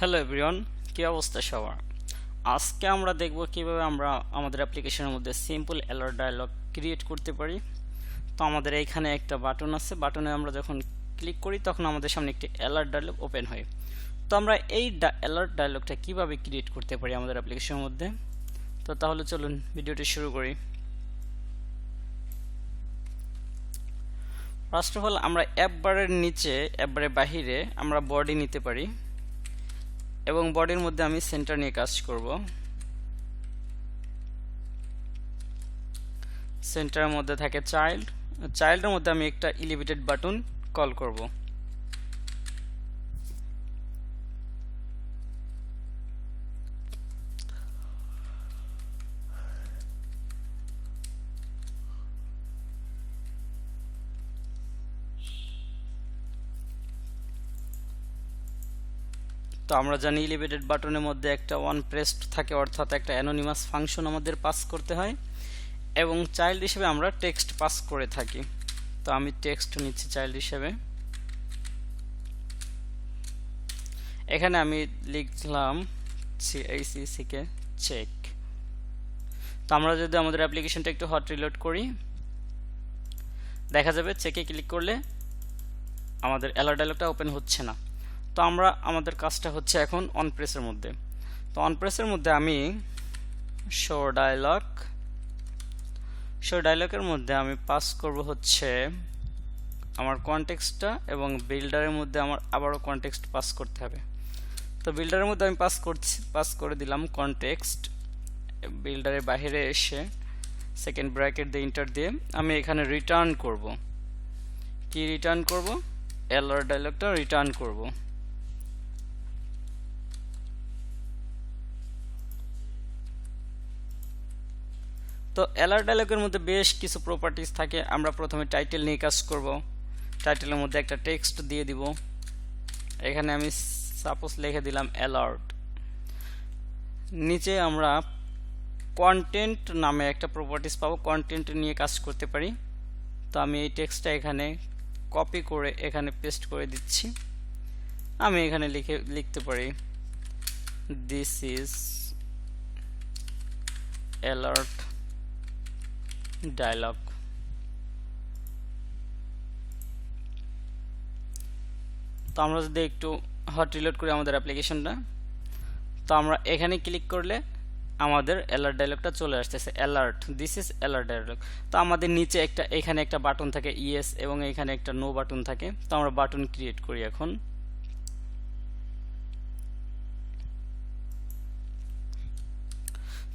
Hello everyone, কি অবস্থা সবার? আজকে আমরা দেখব কিভাবে আমরা আমাদের অ্যাপ্লিকেশনের মধ্যে সিম্পল অ্যালার্ট ডায়ালগ ক্রিয়েট করতে পারি। তো আমাদের এইখানে একটা বাটন আছে, বাটনে আমরা যখন ক্লিক করি তখন আমাদের সামনে একটি অ্যালার্ট ডায়ালগ ওপেন হয়। তো আমরা এই অ্যালার্ট ডায়ালগটা কিভাবে ক্রিয়েট করতে পারি আমাদের অ্যাপ্লিকেশনের মধ্যে, তো তাহলে চলুন ভিডিওটি শুরু করি। ফার্স্ট অফ অল আমরা অ্যাপ বারের নিচে, অ্যাপ বারের বাহিরে আমরা বডি নিতে পারি এবং বডির মধ্যে আমি সেন্টার নিয়ে কাজ করব। সেন্টারের মধ্যে থাকে চাইল্ড, চাইল্ডের মধ্যে আমি একটা এলিভেটেড বাটন কল করব। তো আমরা জানি এলিভেটেড বাটনের মধ্যে একটা ওয়ান প্রেসড থাকে, অর্থাৎ একটা অ্যানোনিমাস ফাংশন আমাদের পাস করতে হয় এবং চাইল্ড হিসেবে আমরা টেক্সট পাস করে থাকি। তো আমি টেক্সট নিচ্ছি চাইল্ড হিসেবে। এখানে আমি লিখলাম CACK চেক। তো আমরা যদি আমাদের অ্যাপ্লিকেশনটা একটু হট রিলোড করি, দেখা যাবে চেকে ক্লিক করলে আমাদের অ্যালার্ট ডায়ালগটা ওপেন হচ্ছে না। তো আমরা আমাদের কাজটা হচ্ছে এখন অন প্রেসের মধ্যে। তো অন প্রেসের মধ্যে আমি শো ডায়ালগের মধ্যে আমি পাস করব হচ্ছে আমার কনটেক্সটটা, এবং বিল্ডারের মধ্যে আমার আবারও কনটেক্সট পাস করতে হবে। তো বিল্ডারের মধ্যে আমি পাস করে দিলাম কনটেক্সট। বিল্ডারের বাইরে এসে সেকেন্ড ব্র্যাকেট দিয়ে ইন্টার দিয়ে আমি এখানে রিটার্ন করব। কি রিটার্ন করব? অ্যালার্ট ডায়ালগটা রিটার্ন করব। তো অ্যালার্ট ডায়ালগের মধ্যে বেশ কিছু প্রপার্টিজ থাকে। আমরা প্রথমে টাইটেল নিয়ে কাজ করব। টাইটেলের মধ্যে একটা টেক্সট দিয়ে দিব। এখানে আমি সাপোজ লিখে দিলাম অ্যালার্ট। নিচে আমরা কন্টেন্ট নামে একটা প্রপার্টিজ পাবো, কন্টেন্ট নিয়ে কাজ করতে পারি। তো আমি এই টেক্সটটা এখানে কপি করে এখানে পেস্ট করে দিচ্ছি। আমি এখানে লিখতে পারি দিস ইজ অ্যালার্ট ডায়ালগ। তো আমরা যদি একটু হট রিলোড করি আমাদের অ্যাপ্লিকেশনটা, তো আমরা এখানে ক্লিক করলে আমাদের অ্যালার্ট ডায়ালগটা চলে আসতেছে, alert, this is alert dialog. তো আমাদের নিচে এখানে একটা বাটন থাকে ইয়েস, এবং এখানে একটা নো বাটন থাকে। তো আমরা বাটন ক্রিয়েট করি এখন।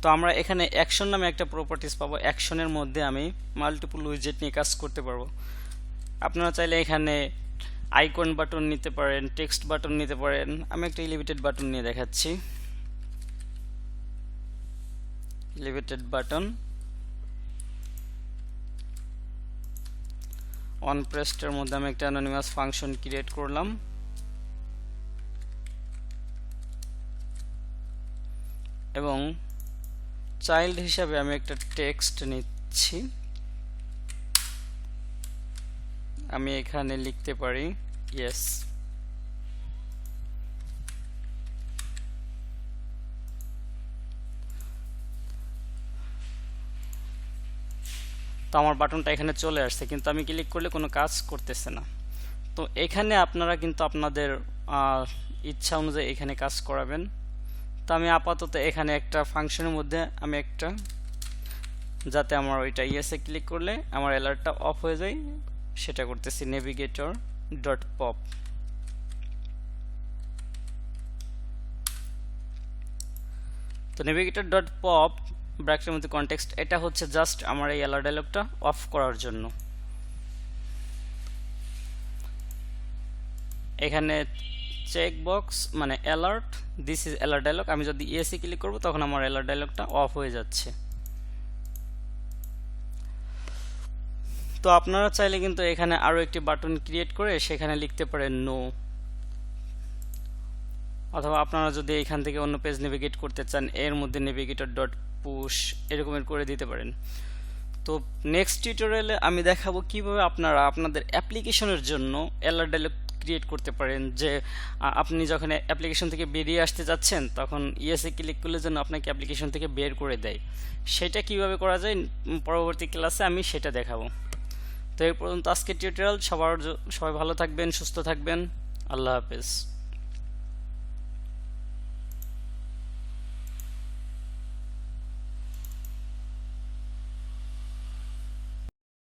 তো আমরা এখানে অ্যাকশন নামে একটা প্রপার্টিজ পাবো। অ্যাকশনের মধ্যে আমি মাল্টিপল উইজেট নিয়ে কাজ করতে পারবো। আপনারা চাইলে এখানে আইকন বাটন নিতে পারেন, টেক্সট বাটন নিতে পারেন। আমি একটা এলিভেটেড বাটন নিয়ে দেখাচ্ছি। এলিভেটেড বাটন অন প্রেসডের মধ্যে আমি একটা অ্যানোনিমাস ফাংশন ক্রিয়েট করলাম এবং চাইল্ড হিসাবে আমি একটা টেক্সট নিচ্ছি। আমি এখানে লিখতে পারি ইয়েস। তো আমার বাটনটা এখানে চলে আসছে, কিন্তু আমি ক্লিক করলে কোনো কাজ করতেছে না। তো এখানে আপনারা কিন্তু আপনাদের ইচ্ছা অনুযায়ী এখানে কাজ করাবেন। তো আমি আপাতত এখানে একটা ফাংশনের মধ্যে আমি একটা, যাতে আমার ওইটা ইয়েসে ক্লিক করলে আমার অ্যালার্টটা অফ হয়ে যায়, সেটা করতেছি নেভিগেটর ডট পপ। তো নেভিগেটর ডট পপ ব্র্যাকেটের মধ্যে কনটেক্সট, এটা হচ্ছে জাস্ট আমার এই অ্যালার্ট ডায়ালগটা অফ করার জন্য। এখানে চেক বক্স মানে alert, this is alert dialog. আমি যদি ইয়েসে ক্লিক করব তখন আমার অ্যালার্ট ডায়ালগটা অফ হয়ে যাচ্ছে। তো আপনারা চাইলে কিন্তু এখানে আরো একটি বাটন ক্রিয়েট করে সেখানে লিখতে পারেন নো, অথবা আপনারা যদি এখান থেকে অন্য পেজ নেভিগেট করতে চান এর মধ্যে নেভিগেটর ডট পুশ এরকমের করে দিতে পারেন। তো নেক্সট টিউটোরিয়ালে আমি দেখাবো কিভাবে আপনারা আপনাদের অ্যাপ্লিকেশনের জন্য অ্যালার্ট ডায়ালগ ক্রিয়েট করতে পারেন, যে আপনি যখন অ্যাপ্লিকেশন থেকে বেরিয়ে আসতে যাচ্ছেন তখন ইয়েসে ক্লিক করলে যেন আপনাকে অ্যাপ্লিকেশন থেকে বের করে দেয়। সেটা কিভাবে করা যায় পরবর্তী ক্লাসে আমি সেটা দেখাবো। তো এই পর্যন্ত আজকের টিউটোরিয়াল। সবাই ভালো থাকবেন, সুস্থ থাকবেন। আল্লাহ হাফেজ।